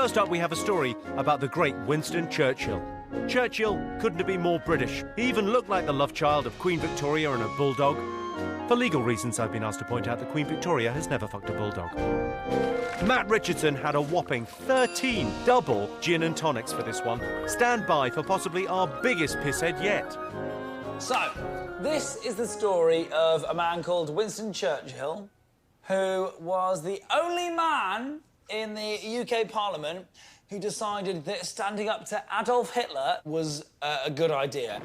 First up, we have a story about the great Winston Churchill. Churchill couldn't have been more British. He even looked like the love child of Queen Victoria and a bulldog. For legal reasons, I've been asked to point out that Queen Victoria has never fucked a bulldog. Matt Richardson had a whopping 13 double gin and tonics for this one. Stand by for possibly our biggest pisshead yet. So, this is the story of a man called Winston Churchill, who was the only man in the UK Parliament who decided that standing up to Adolf Hitler was a good idea.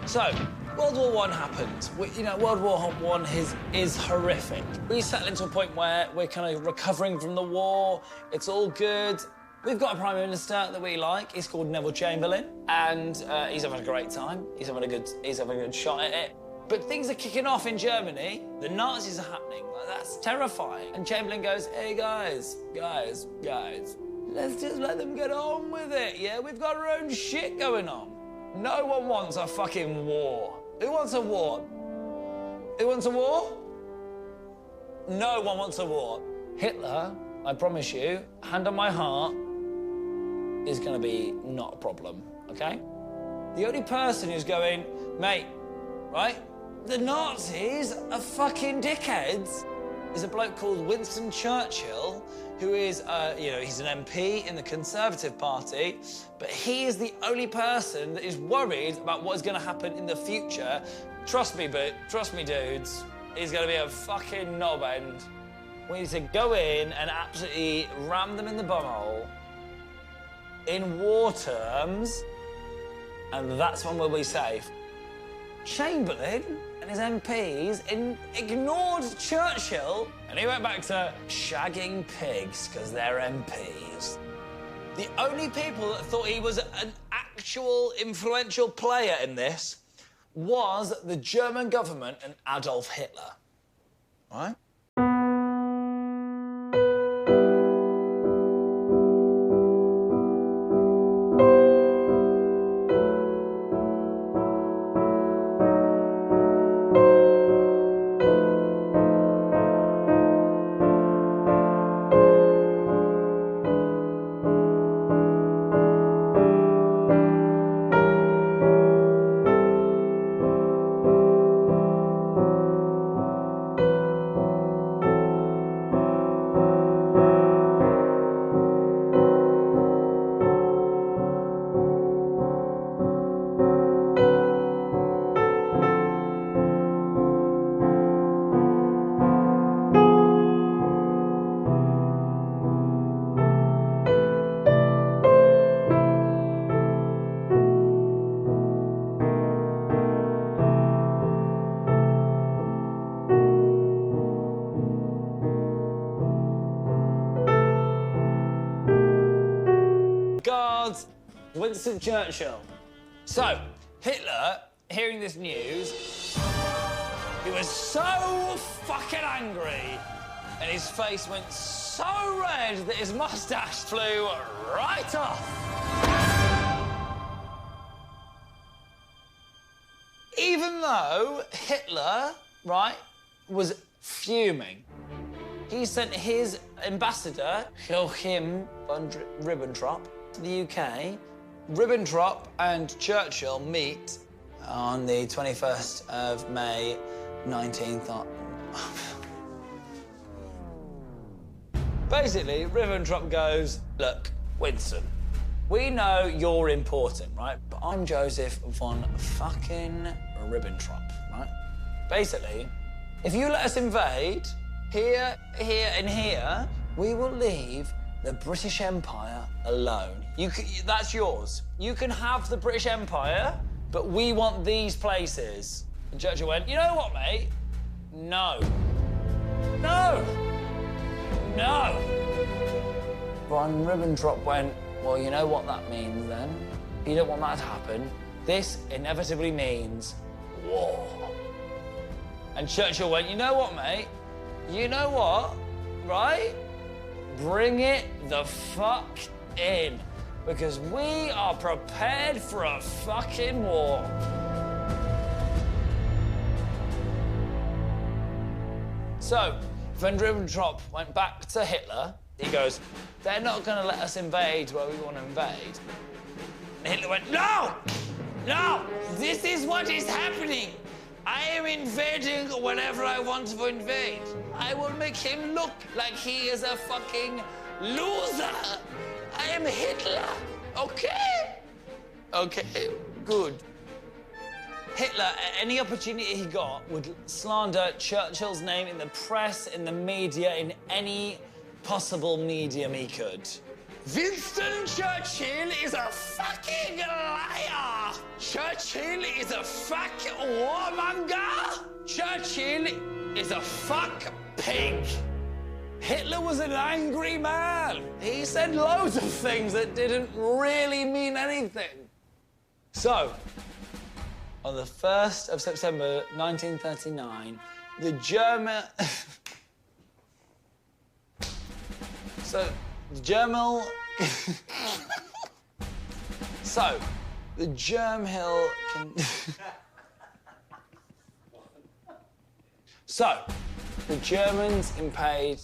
So, World War I happened. World War I is horrific. We settle into a point where we're kind of recovering from the war. It's all good. We've got a Prime Minister that we like. He's called Neville Chamberlain, and he's having a great time. He's having a good shot at it. But things are kicking off in Germany. The Nazis are happening. That's terrifying. And Chamberlain goes, hey, guys, let's just let them get on with it, yeah? We've got our own shit going on. No one wants a fucking war. Who wants a war? Who wants a war? No one wants a war. Hitler, I promise you, hand on my heart, is going to be not a problem, OK? The only person who's going, mate, right? The Nazis are fucking dickheads. There's a bloke called Winston Churchill, who is, he's an MP in the Conservative Party, but he is the only person that is worried about what is going to happen in the future. Trust me, dudes, he's going to be a fucking knob end. We need to go in and absolutely ram them in the bumhole in war terms, and that's when we'll be safe. Chamberlain and his MPs ignored Churchill, and he went back to shagging pigs because they're MPs. The only people that thought he was an actual influential player in this was the German government and Adolf Hitler, right? Winston Churchill. So, Hitler, hearing this news, he was so fucking angry and his face went so red that his moustache flew right off. Even though Hitler, right, was fuming, he sent his ambassador, Joachim von Ribbentrop, to the UK. Ribbentrop and Churchill meet on the 21st of May, 19th. Basically, Ribbentrop goes, look, Winston, we know you're important, right? But I'm Joseph von fucking Ribbentrop, right? Basically, if you let us invade here, here, and here, we will leave the British Empire alone. That's yours. You can have the British Empire, but we want these places. And Churchill went, you know what, mate? No. No. No. Von Ribbentrop went, well, you know what that means then? You don't want that to happen. This inevitably means war. And Churchill went, you know what, mate? You know what, right? Bring it the fuck in, because we are prepared for a fucking war. So, von Ribbentrop went back to Hitler. He goes, they're not going to let us invade where we want to invade. And Hitler went, no! No! This is what is happening. I am invading whenever I want to invade. I will make him look like he is a fucking loser. I am Hitler, okay? Okay, good. Hitler, at any opportunity he got, would slander Churchill's name in the press, in the media, in any possible medium he could. Winston Churchill is a fucking liar! Churchill is a fuck warmonger! Churchill is a fuck pig! Hitler was an angry man. He said loads of things that didn't really mean anything. So, on the 1st of September 1939, the German... So, the German... So, the Germhill can... So, the Germans invade...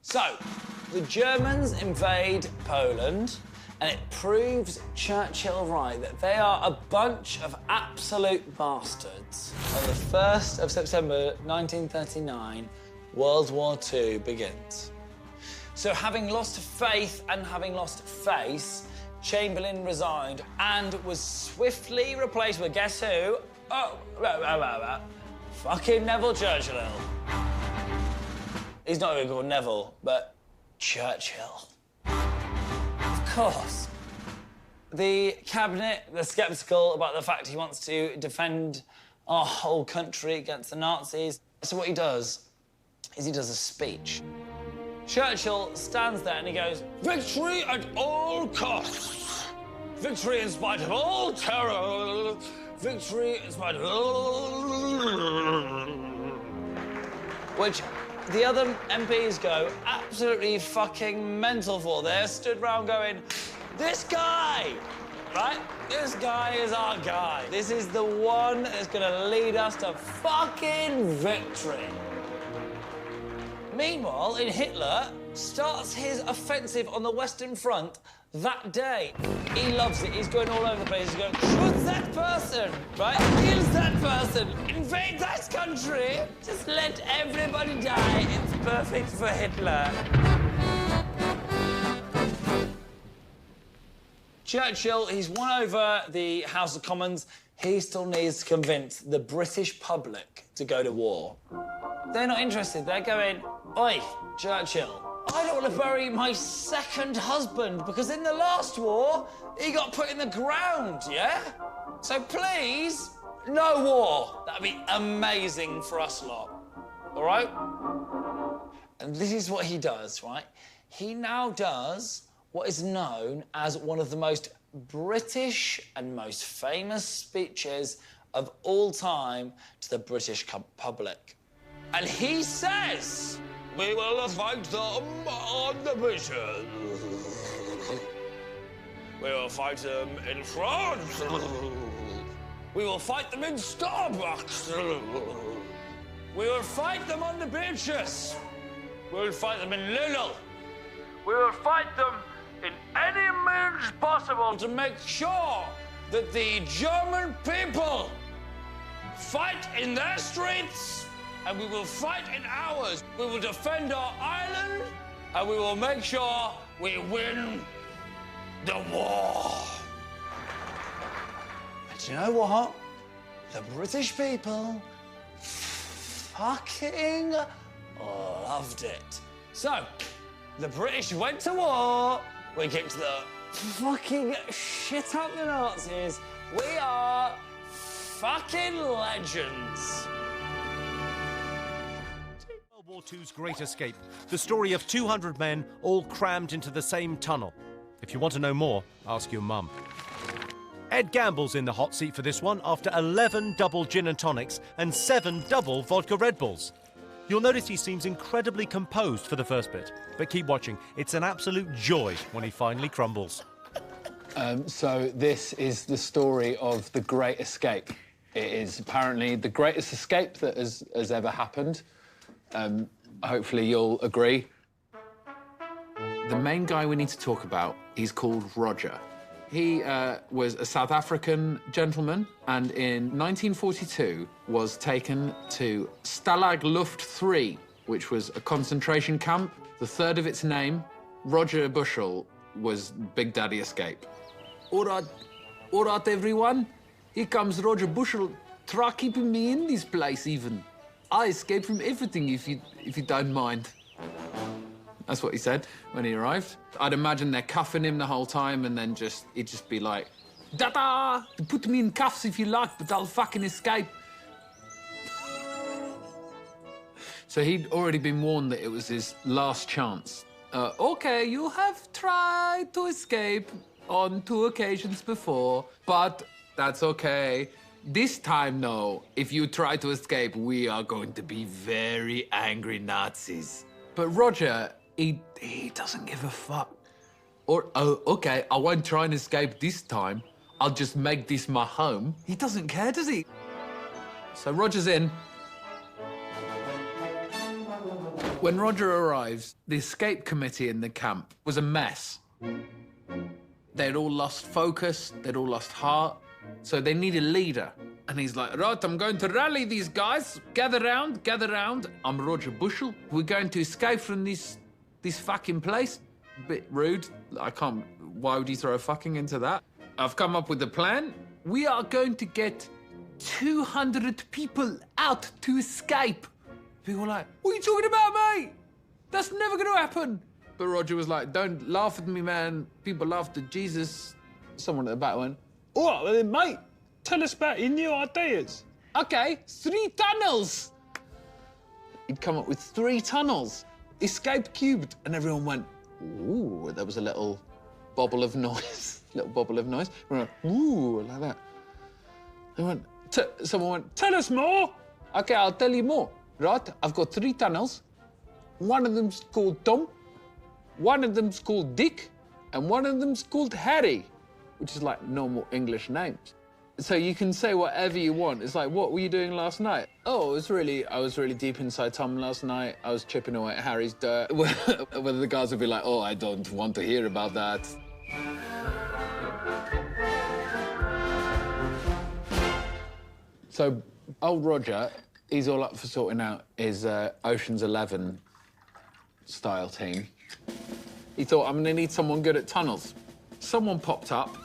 So, the Germans invade Poland, and it proves Churchill right that they are a bunch of absolute bastards. On the 1st of September 1939, World War II begins. So having lost faith and having lost face, Chamberlain resigned and was swiftly replaced with, guess who? Oh, fucking Neville Churchill. He's not even called Neville, but Churchill. Of course. The cabinet, they're sceptical about the fact he wants to defend our whole country against the Nazis. So what he does is he does a speech. Churchill stands there and he goes, victory at all costs. Victory in spite of all terror. Victory in spite of all... Which the other MPs go absolutely fucking mental for. They're stood round going, this guy, right? This guy is our guy. This is the one that's gonna lead us to fucking victory. Meanwhile, Hitler starts his offensive on the Western Front that day. He loves it. He's going all over the place. He's going, shoot that person, right? Kill that person. Invade that country. Just let everybody die. It's perfect for Hitler. Churchill, he's won over the House of Commons. He still needs to convince the British public to go to war. They're not interested. They're going, oi, Churchill, I don't want to bury my second husband because in the last war, he got put in the ground, yeah? So please, no war. That'd be amazing for us lot, all right? And this is what he does, right? He now does what is known as one of the most British and most famous speeches of all time to the British public. And he says, we will fight them on the beaches. We will fight them in France. We will fight them in Starbucks. We will fight them on the beaches. We will fight them in Lidl. We will fight them in any means possible to make sure that the German people fight in their streets, and we will fight in ours. We will defend our island, and we will make sure we win the war. And you know what? The British people fucking loved it. So, the British went to war. We kicked the fucking shit out of the Nazis. We are fucking legends. World War II's Great Escape, the story of 200 men all crammed into the same tunnel. If you want to know more, ask your mum. Ed Gamble's in the hot seat for this one after 11 double gin and tonics and 7 double vodka Red Bulls. You'll notice he seems incredibly composed for the first bit, but keep watching. It's an absolute joy when he finally crumbles. So this is the story of the Great Escape. It is apparently the greatest escape that has ever happened. Hopefully you'll agree. The main guy we need to talk about, he's called Roger. He was a South African gentleman, and in 1942 was taken to Stalag Luft 3, which was a concentration camp, the third of its name. Roger Bushell was Big Daddy Escape. All right, everyone. Here comes Roger Bushell. Try keeping me in this place, even. I escaped from everything, if you don't mind. That's what he said when he arrived. I'd imagine they're cuffing him the whole time, and then he'd just be like, "Da-da! Put me in cuffs if you like, but I'll fucking escape." So he'd already been warned that it was his last chance. OK, you have tried to escape on 2 occasions before, but that's OK. This time, no. If you try to escape, we are going to be very angry Nazis. But Roger, he doesn't give a fuck. Or, oh, OK, I won't try and escape this time. I'll just make this my home. He doesn't care, does he? So Roger's in. When Roger arrives, the escape committee in the camp was a mess. They'd all lost focus, they'd all lost heart, so they need a leader. And he's like, right, I'm going to rally these guys. Gather round, gather round. I'm Roger Bushell. We're going to escape from this fucking place. A bit rude. Why would you throw fucking into that? I've come up with a plan. We are going to get 200 people out to escape. People were like, what are you talking about, mate? That's never going to happen. But Roger was like, don't laugh at me, man. People laughed at Jesus. Someone at the back went, all right, well then, mate, tell us about your new ideas. OK, 3 tunnels. He'd come up with 3 tunnels. Escape cubed. And everyone went, ooh. There was a little bubble of noise. We went, ooh, like that. Someone went, tell us more. OK, I'll tell you more. Right, I've got 3 tunnels. One of them's called Tom, one of them's called Dick, and one of them's called Harry, which is like normal English names. So you can say whatever you want. It's like, what were you doing last night? Oh, I was really deep inside Tom last night. I was chipping away at Harry's dirt. Whether the guys would be like, oh, I don't want to hear about that. So old Roger, he's all up for sorting out his Ocean's 11 style team. He thought, I'm gonna need someone good at tunnels. Someone popped up,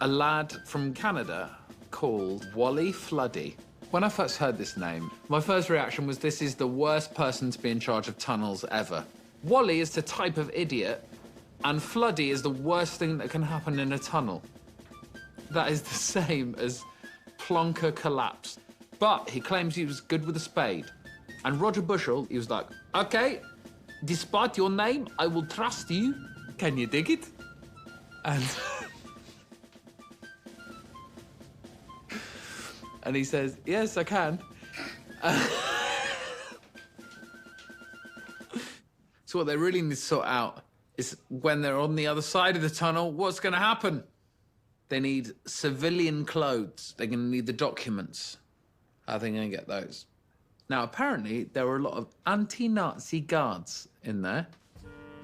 a lad from Canada called Wally Floody. When I first heard this name, my first reaction was, this is the worst person to be in charge of tunnels ever. Wally is the type of idiot, and Floody is the worst thing that can happen in a tunnel. That is the same as Plonker collapsed. But he claims he was good with a spade. And Roger Bushell, he was like, OK, despite your name, I will trust you. Can you dig it? And... and he says, yes, I can. So what they really need to sort out is when they're on the other side of the tunnel, what's going to happen? They need civilian clothes. They're going to need the documents. How are they going to get those? Now, apparently, there were a lot of anti-Nazi guards in there.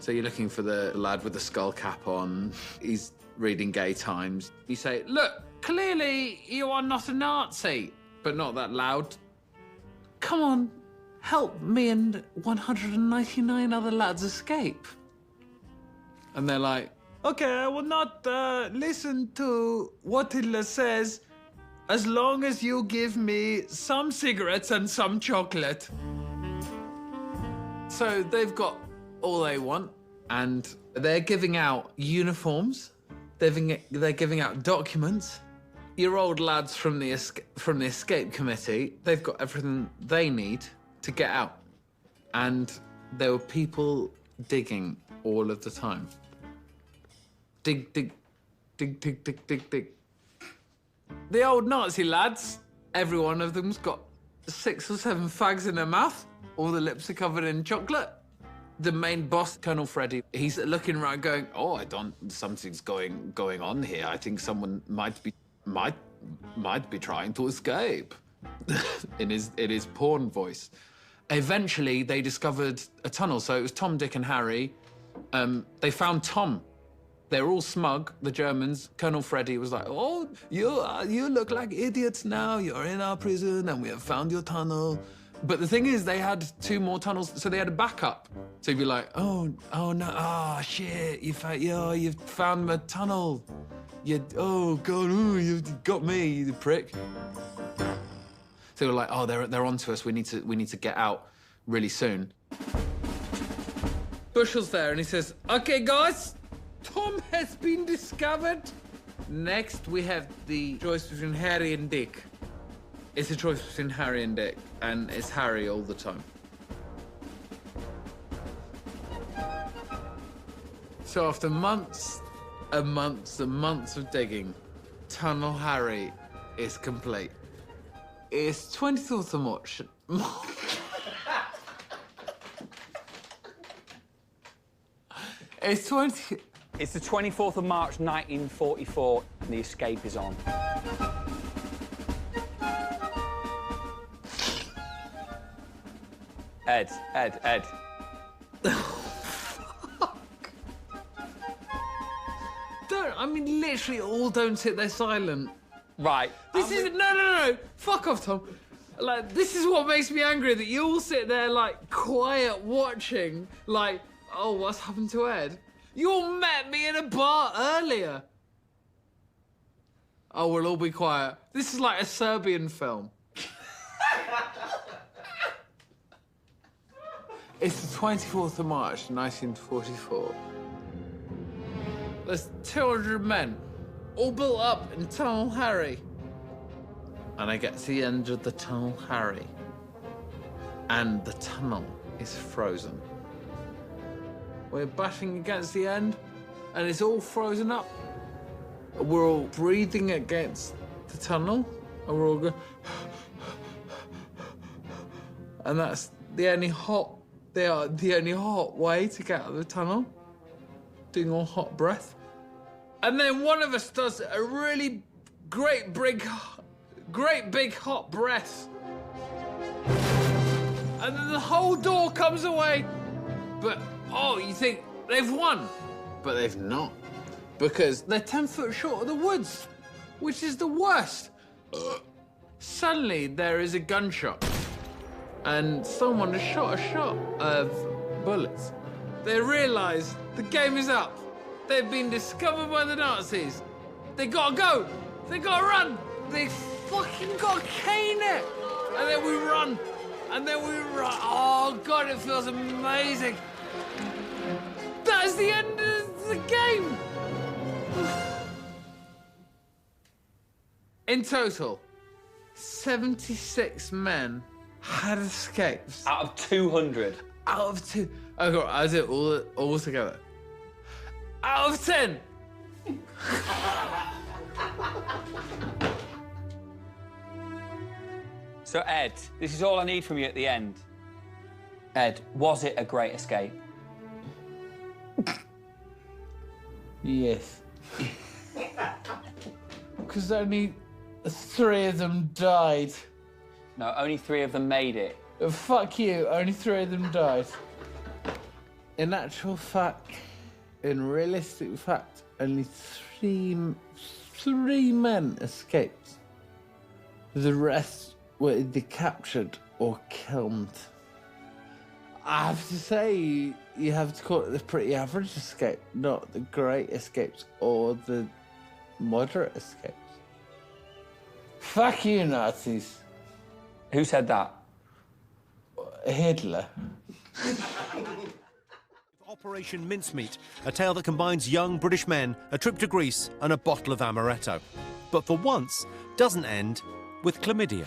So you're looking for the lad with the skull cap on. He's reading Gay Times. You say, look, clearly you are not a Nazi, but not that loud. Come on, help me and 199 other lads escape. And they're like, OK, I will not listen to what Hitler says as long as you give me some cigarettes and some chocolate. So they've got all they want, and they're giving out uniforms. They're giving out documents. Your old lads from the escape committee, they've got everything they need to get out. And there were people digging all of the time. Dig, dig, dig, dig, dig, dig, dig. The old Nazi lads, every one of them's got 6 or 7 fags in their mouth. All the lips are covered in chocolate. The main boss, Colonel Freddy, he's looking around going, oh, something's going on here. I think someone might might be trying to escape, in his porn voice. Eventually, they discovered a tunnel. So it was Tom, Dick, and Harry. They found Tom. They were all smug, the Germans. Colonel Freddy was like, oh, you look like idiots now. You're in our prison, and we have found your tunnel. But the thing is, they had 2 more tunnels, so they had a backup. So you'd be like, oh no, oh, shit, you found my tunnel. Oh, God, you've got me, you prick. So they were like, oh, they're onto us. We need to get out really soon. Bushel's there, and he says, okay, guys, Tom has been discovered. Next, we have the choice between Harry and Dick. It's a choice between Harry and Dick, and it's Harry all the time. So after months and months and months of digging, Tunnel Harry is complete. It's 24th of March. It's the 24th of March, 1944, and the escape is on. Ed. Literally all don't sit there silent. Right. No. Fuck off, Tom. Like, this is what makes me angry, that you all sit there, like, quiet watching, like, oh, what's happened to Ed? You all met me in a bar earlier. Oh, we'll all be quiet. This is like a Serbian film. It's the 24th of March, 1944. There's 200 men, all built up in Tunnel Harry. And I get to the end of the Tunnel Harry, and the tunnel is frozen. We're bashing against the end, and it's all frozen up. We're all breathing against the tunnel, and we're all going... And that's the only hot way to get out of the tunnel, doing all hot breath. And then one of us does a really great big hot breath. And then the whole door comes away. But, oh, you think they've won. But they've not. Because they're 10 foot short of the woods, which is the worst. Suddenly, there is a gunshot. And someone has shot a shot of bullets. They realise the game is up. They've been discovered by the Nazis. They gotta go. They gotta run. They fucking gotta cane it. And then we run. And then we run. Oh, God, it feels amazing. That's the end of the game. In total, 76 men had escaped. Out of 200. Out of 2. Okay, I'll do it all together. Out of 10. So, Ed, this is all I need from you at the end. Ed, was it a great escape? Yes. Because only 3 of them died. No, only 3 of them made it. Fuck you, only 3 of them died. In actual fact, in realistic fact, only 3 men escaped. The rest were either captured or killed. I have to say, you have to call it the pretty average escape, not the great escapes or the moderate escapes. Fuck you, Nazis. Who said that? Hitler. Operation Mincemeat, a tale that combines young British men, a trip to Greece and a bottle of amaretto. But for once, doesn't end with chlamydia.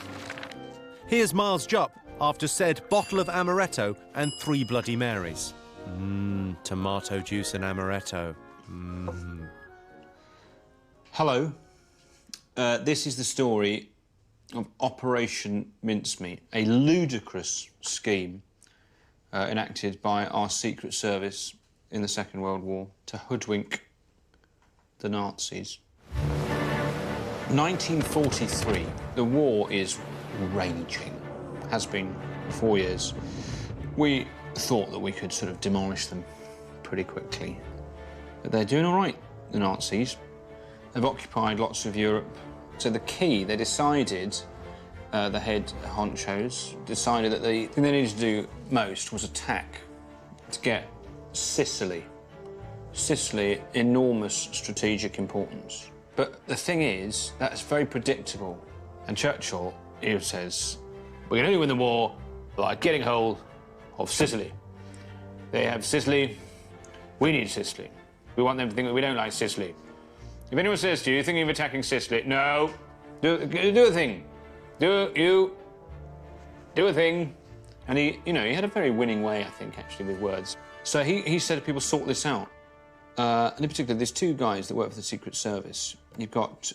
Here's Miles Jupp after said bottle of amaretto and 3 Bloody Marys. Tomato juice and amaretto. Hello. This is the story of Operation Mincemeat, a ludicrous scheme enacted by our Secret Service in the Second World War to hoodwink the Nazis. 1943. The war is raging. Has been for 4 years. We thought that we could sort of demolish them pretty quickly. But they're doing all right, the Nazis. They've occupied lots of Europe. So the key, they decided, the head honchos, decided that the thing they needed to do most was attack to get Sicily. Sicily, enormous strategic importance. But the thing is, that's very predictable. And Churchill, he says, we can only win the war by getting hold of Sicily. They have Sicily, we need Sicily. We want them to think that we don't like Sicily. If anyone says to you, you're thinking of attacking Sicily, no, do a thing. Do a thing. And he had a very winning way, I think, actually, with words. So he said to people, sort this out. And in particular, there's two guys that work for the Secret Service. You've got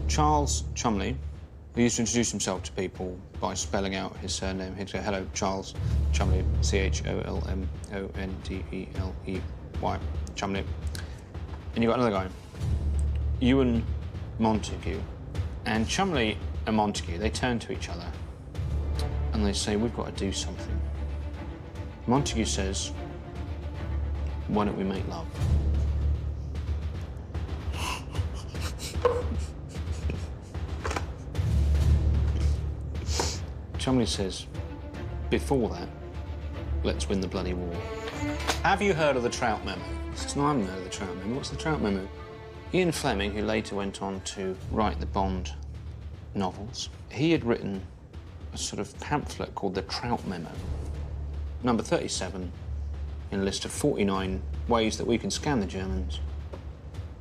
Charles Chumley, who used to introduce himself to people by spelling out his surname. He'd go, hello, Charles Chumley, Cholmondely, Chumley. And you've got another guy, Ewan Montague. And Chumley and Montague, they turn to each other and they say, we've got to do something. Montague says, why don't we make love? Chumley says, before that, let's win the bloody war. Have you heard of the Trout Memo? He says, no, I haven't heard of the Trout Memo. What's the Trout Memo? Ian Fleming, who later went on to write the Bond novels, he had written a sort of pamphlet called the Trout Memo. Number 37 in a list of 49 ways that we can scam the Germans.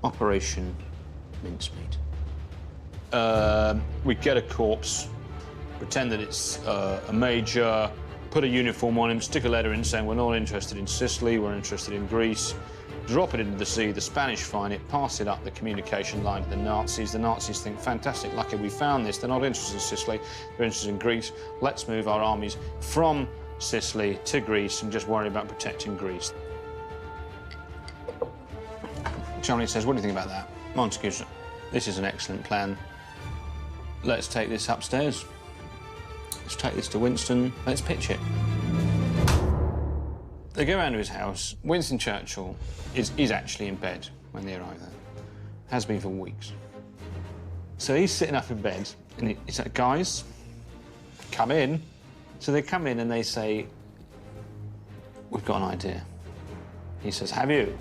Operation Mincemeat. We get a corpse, pretend that it's a major, put a uniform on him, stick a letter in saying we're not interested in Sicily, we're interested in Greece, drop it into the sea, the Spanish find it, pass it up the communication line to the Nazis. The Nazis think, fantastic, lucky we found this. They're not interested in Sicily, they're interested in Greece. Let's move our armies from Sicily to Greece and just worry about protecting Greece. Chumley says, what do you think about that? Montague says, this is an excellent plan. Let's take this upstairs. Let's take this to Winston. Let's pitch it. They go round to his house. Winston Churchill is actually in bed when they arrive there. Has been for weeks. So he's sitting up in bed and he's like, guys, come in. So they come in and they say, we've got an idea. He says, have you?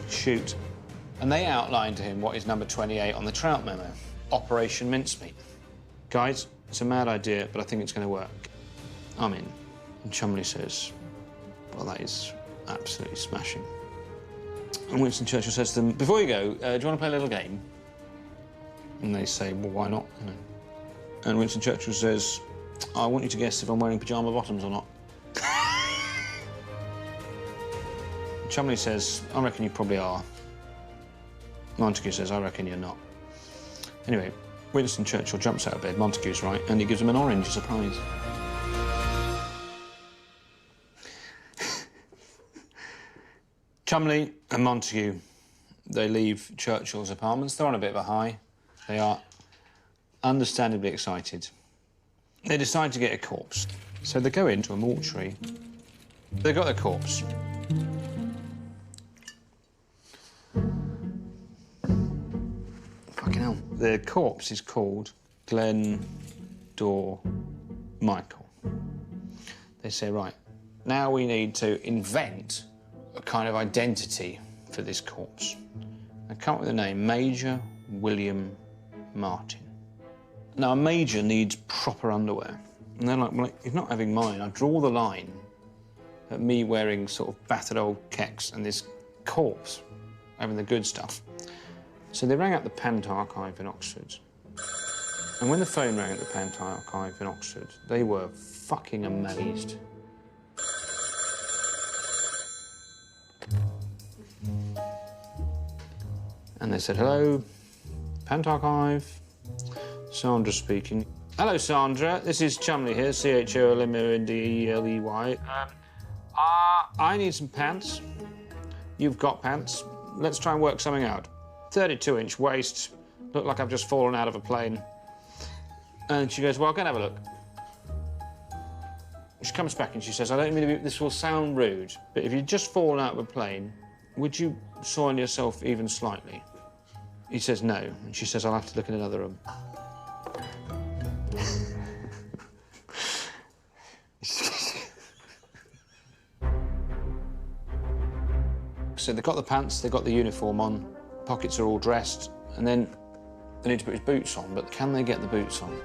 Shoot. And they outlined to him what is number 28 on the Trout Memo, Operation Mincemeat. Guys, it's a mad idea, but I think it's going to work. I'm in. And Chumley says, well, that is absolutely smashing. And Winston Churchill says to them, before you go, do you want to play a little game? And they say, well, why not? And Winston Churchill says, I want you to guess if I'm wearing pyjama bottoms or not. Chumley says, I reckon you probably are. Montague says, I reckon you're not. Anyway, Winston Churchill jumps out of bed, Montague's right, and he gives him an orange as a surprise. Chumley and Montague, they leave Churchill's apartments. They're on a bit of a high. They are understandably excited. They decide to get a corpse. So they go into a mortuary. They've got a corpse. Fucking hell. The corpse is called Glenn Dore Michael. They say, right, now we need to invent a kind of identity for this corpse. They come up with the name Major William Martin. Now, a major needs proper underwear. And they're like, well, you're not having mine. I draw the line at me wearing sort of battered old kecks and this corpse having the good stuff. So they rang up the Pant Archive in Oxford. And when the phone rang at the Pant Archive in Oxford, they were fucking amazed. And they said, hello, Pant Archive, Sandra speaking. Hello, Sandra, this is Chumley here, Cholmondely. I need some pants. you've got pants. Let's try and work something out. 32-inch waist. Look like I've just fallen out of a plane. And she goes, well, go and have a look. She comes back and she says, I don't mean to be, this will sound rude, but if you'd just fallen out of a plane, would you soil yourself even slightly? He says no, and she says, I'll have to look in another room. So they've got the pants, they've got the uniform on, pockets are all dressed, and then they need to put his boots on, but can they get the boots on?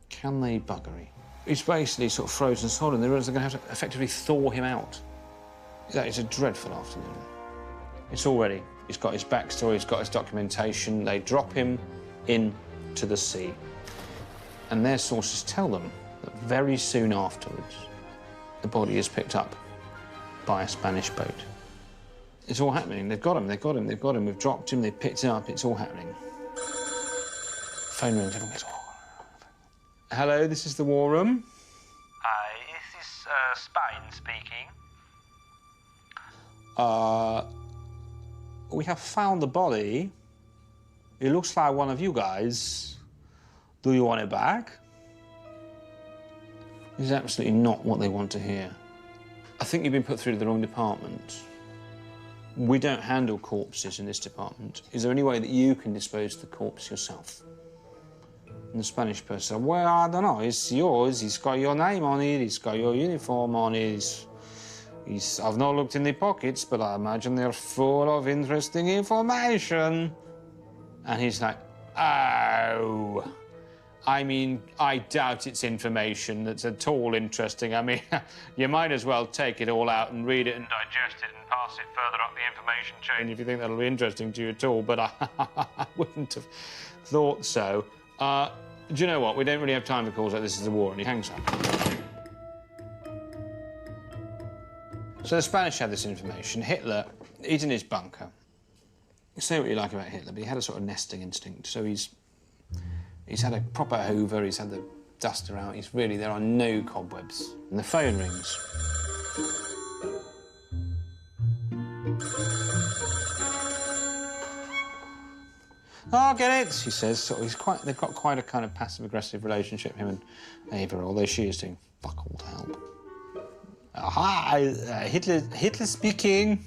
Can they buggery? He's basically sort of frozen solid, and they realise they're going to have to effectively thaw him out. That is a dreadful afternoon. It's all ready. He's got his backstory, he's got his documentation. They drop him into the sea. And their sources tell them that very soon afterwards, the body is picked up by a Spanish boat. It's all happening. They've got him, they've got him, they've got him. We've dropped him, they've picked him up. It's all happening. Phone rings, everyone goes, oh. Hello, this is the War Room. Hi, is this Spain speaking? We have found the body. It looks like one of you guys. Do you want it back? This is absolutely not what they want to hear. I think you've been put through to the wrong department. We don't handle corpses in this department. Is there any way that you can dispose of the corpse yourself? And the Spanish person said, well, I don't know, it's yours, it's got your name on it, it's got your uniform on it. I've not looked in the pockets, but I imagine they're full of interesting information. And he's like, oh. I mean, I doubt it's information that's at all interesting. I mean, you might as well take it all out and read it and digest it and pass it further up the information chain if you think that'll be interesting to you at all, but I wouldn't have thought so. Do you know what? We don't really have time for calls like this is a war, and he hangs up. So the Spanish had this information. Hitler, he's in his bunker. You say what you like about Hitler, but he had a sort of nesting instinct. So he's had a proper hoover, he's had the duster out, there are no cobwebs. And the phone rings. Oh, I'll get it, he says. So they've got quite a kind of passive-aggressive relationship, him and Ava, although she is doing fuck all to help. Hi, Hitler speaking.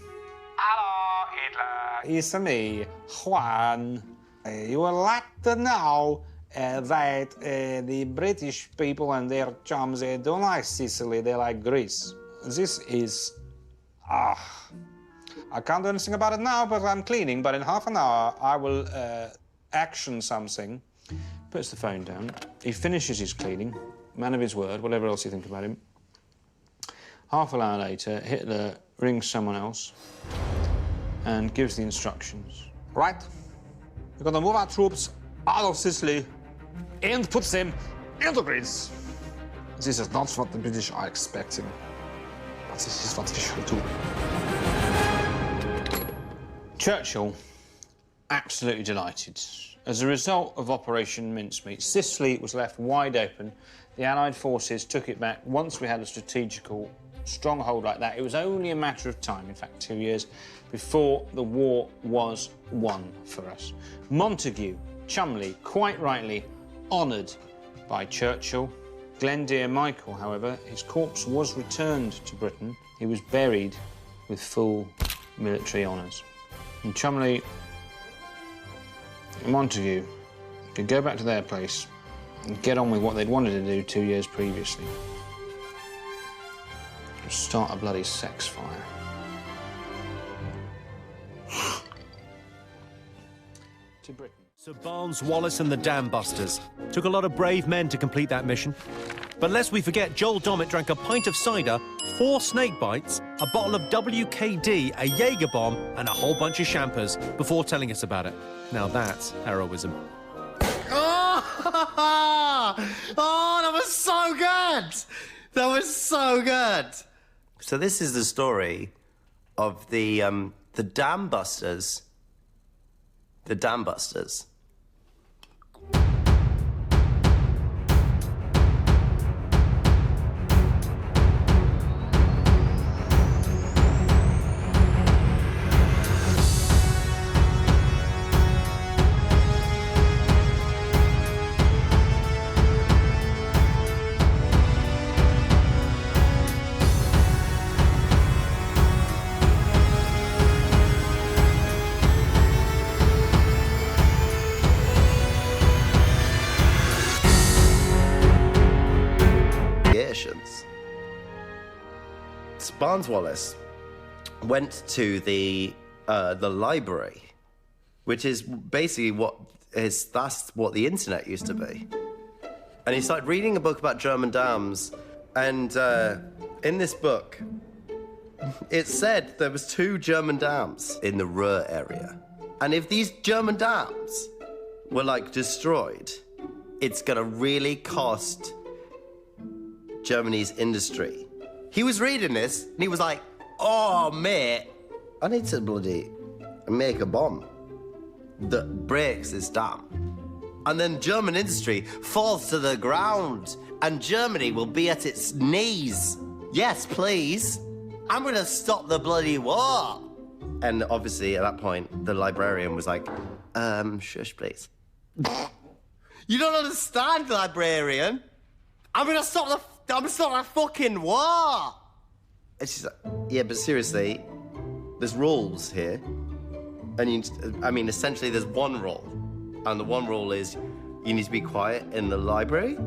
Hello, Hitler. It's me, Juan. You would like to know that the British people and their chums, they don't like Sicily, they like Greece. This is... I can't do anything about it now, but I'm cleaning, but in half an hour I will action something. Puts the phone down. He finishes his cleaning, man of his word, whatever else you think about him. Half an hour later, Hitler rings someone else and gives the instructions. Right, we're gonna move our troops out of Sicily and put them into Greece. This is not what the British are expecting, but this is what we should do. Churchill, absolutely delighted. As a result of Operation Mincemeat, Sicily was left wide open. The Allied forces took it back. Once we had a strategical stronghold like that, it was only a matter of time, in fact 2 years, before the war was won for us. Montague, Cholmondeley, quite rightly honoured by Churchill. Glendear Michael, however, his corpse was returned to Britain. He was buried with full military honours. And Cholmondeley and Montague could go back to their place and get on with what they'd wanted to do 2 years previously. Start a bloody sex fire. To Britain. Sir Barnes Wallace and the Dam Busters. Took a lot of brave men to complete that mission. But lest we forget, Joel Dommett drank a pint of cider, 4 snake bites, a bottle of WKD, a Jaeger bomb, and a whole bunch of champers before telling us about it. Now that's heroism. Oh, that was so good! That was so good! So this is the story of the Dam Busters. The Dam Busters. Barnes Wallis went to the library, which is basically that's what the internet used to be. And he started reading a book about German dams, and in this book, it said there was 2 German dams in the Ruhr area. And if these German dams were, like, destroyed, it's gonna really cost Germany's industry. He was reading this, and he was like, oh, mate, I need to bloody make a bomb that breaks this dam. And then German industry falls to the ground, and Germany will be at its knees. Yes, please. I'm gonna stop the bloody war. And obviously, at that point, the librarian was like, shush, please. You don't understand, librarian. I'm gonna stop the fucking war. And she's like, yeah, but seriously, there's rules here. And essentially, there's one rule. And the one rule is you need to be quiet in the library.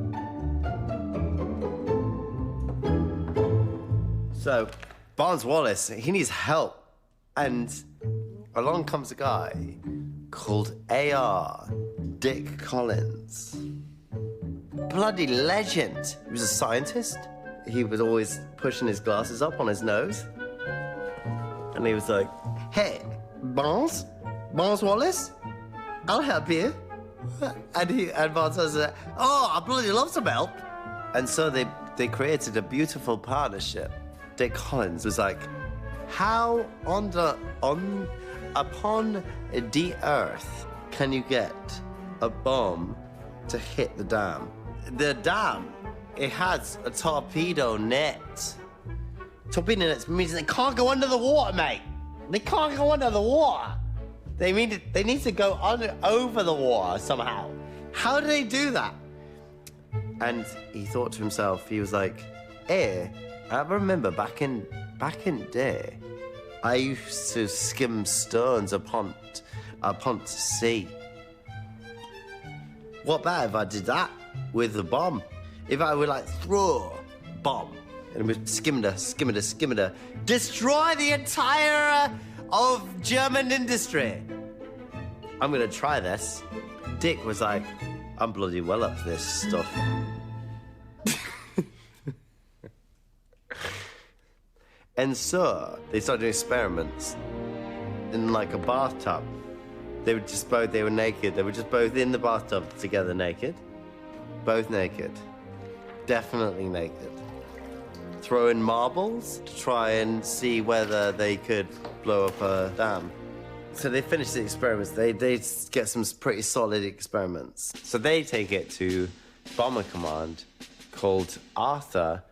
So, Barnes Wallis, he needs help. And along comes a guy called A.R. Dick Collins. Bloody legend. He was a scientist. He was always pushing his glasses up on his nose. And he was like, hey, Barnes Wallis, I'll help you. And Barnes was like, oh, I bloody love some help. And so they created a beautiful partnership. Dick Collins was like, how upon the earth can you get a bomb to hit the dam? The dam, it has a torpedo net. Torpedo net means they can't go under the water, mate. They can't go under the water. They need to go over the water somehow. How do they do that? And he thought to himself, he was like, hey, I remember back in day, I used to skim stones upon the sea. What about if I did that with a bomb? If I would, like, throw a bomb and with skimmer, destroy the entire of German industry. I'm gonna try this. Dick was like, I'm bloody well up for this stuff. And so they started doing experiments in, like, a bathtub. They were naked. They were just both in the bathtub together naked. Both naked. Definitely naked. Throwing marbles to try and see whether they could blow up a dam. So they finish the experiments. They get some pretty solid experiments. So they take it to Bomber Command called Arthur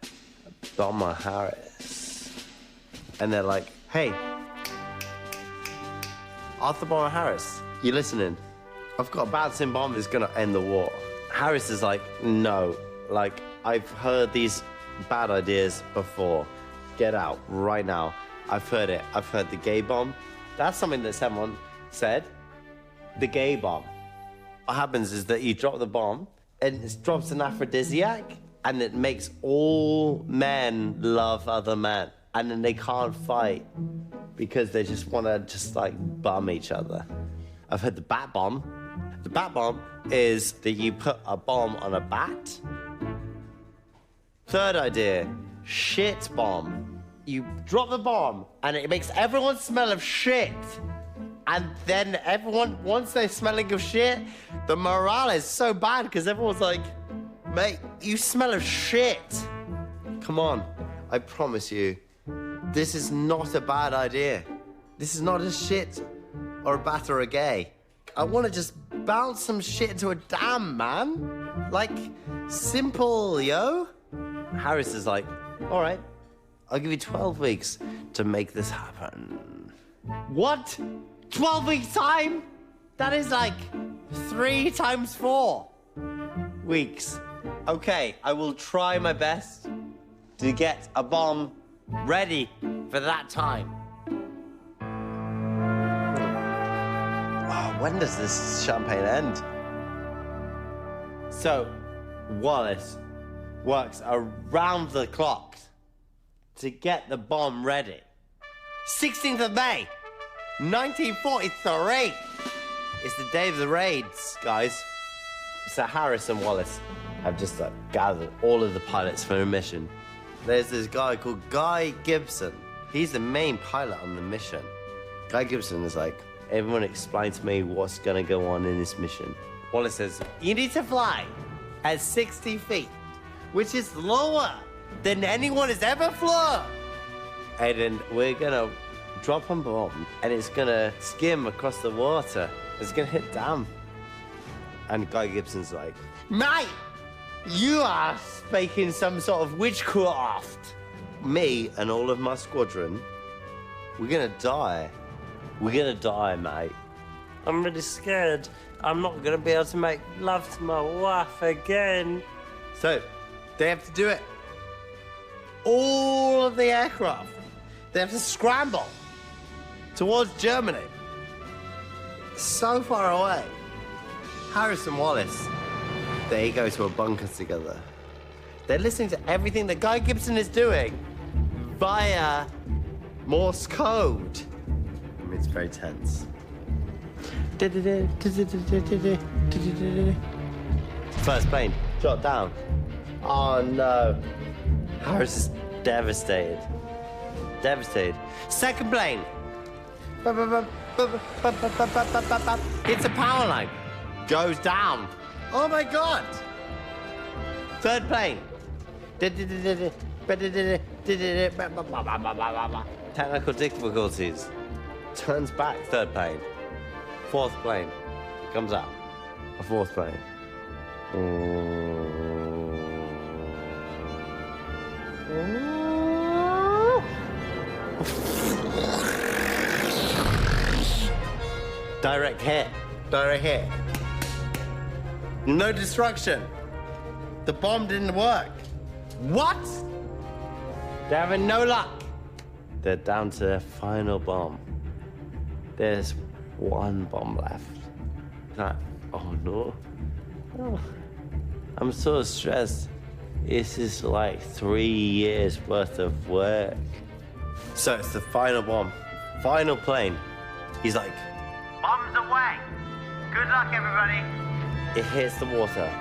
Bomber Harris. And they're like, hey, Arthur Bomber Harris, you listening? I've got a bouncing bomb that's gonna end the war. Harris is like, no, like, I've heard these bad ideas before. Get out right now. I've heard it. I've heard the gay bomb. That's something that someone said. The gay bomb. What happens is that you drop the bomb, and it drops an aphrodisiac, and it makes all men love other men. And then they can't fight because they just want to like bum each other. I've heard the bat bomb. The bat bomb is that you put a bomb on a bat. Third idea, shit bomb. You drop the bomb and it makes everyone smell of shit. And then everyone, once they're smelling of shit, the morale is so bad because everyone's like, mate, you smell of shit. Come on, I promise you, this is not a bad idea. This is not a shit or a bat or a gay. I want to just bounce some shit into a dam, man. Like, simple, yo. Harris is like, all right, I'll give you 12 weeks to make this happen. What? 12 weeks time? That is like 3 times 4 weeks. Okay, I will try my best to get a bomb ready for that time. Oh, when does this champagne end? So, Wallace works around the clock to get the bomb ready. 16th of May, 1943. It's the day of the raids, guys. So Harris and Wallace have just gathered all of the pilots for a mission. There's this guy called Guy Gibson. He's the main pilot on the mission. Guy Gibson is like, everyone explain to me what's gonna go on in this mission. Wallace says, you need to fly at 60 feet, which is lower than anyone has ever flown. And then we're gonna drop a bomb and it's gonna skim across the water. It's gonna hit dam. And Guy Gibson's like, mate, you are speaking some sort of witchcraft. Me and all of my squadron, we're gonna die. We're gonna die, mate. I'm really scared. I'm not gonna be able to make love to my wife again. So, they have to do it. All of the aircraft, they have to scramble towards Germany. So far away. Harris and Wallace, they go to a bunker together. They're listening to everything that Guy Gibson is doing via Morse code. I mean, it's very tense. First plane, shot down. Oh no. Harris is devastated. Devastated. Second plane. It's a power line. Goes down. Oh my god. Third plane. Technical difficulties. Turns back, third plane. Fourth plane. Comes up. A fourth plane. Direct hit. Direct hit. No destruction. The bomb didn't work. What? They're having no luck. They're down to their final bomb. There's one bomb left. Oh no. Oh, I'm so stressed. This is like 3 years worth of work. So it's the final bomb. Final plane. He's like, bombs away. Good luck, everybody. It hits the water.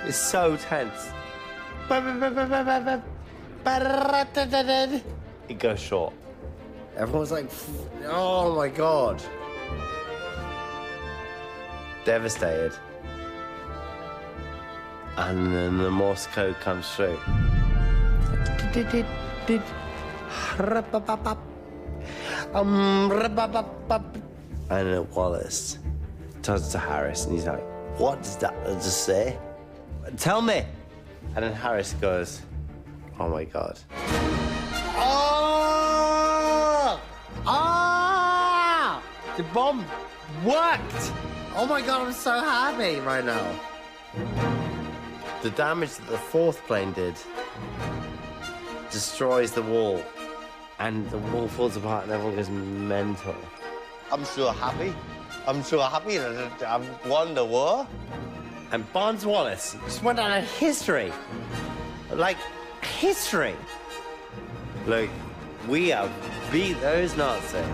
It's so tense. It goes short. Everyone's like, oh my god. Devastated. And then the Morse code comes through. And then Wallace turns to Harris and he's like, what does that just say? Tell me. And then Harris goes, oh my god. Oh! Ah! The bomb worked! Oh my god, I'm so happy right now. The damage that the fourth plane did destroys the wall. And the wall falls apart and everyone goes mental. I'm so happy. I'm so happy that I've won the war. And Barnes Wallace just went down in history. Like, history. Like, we have beat those Nazis.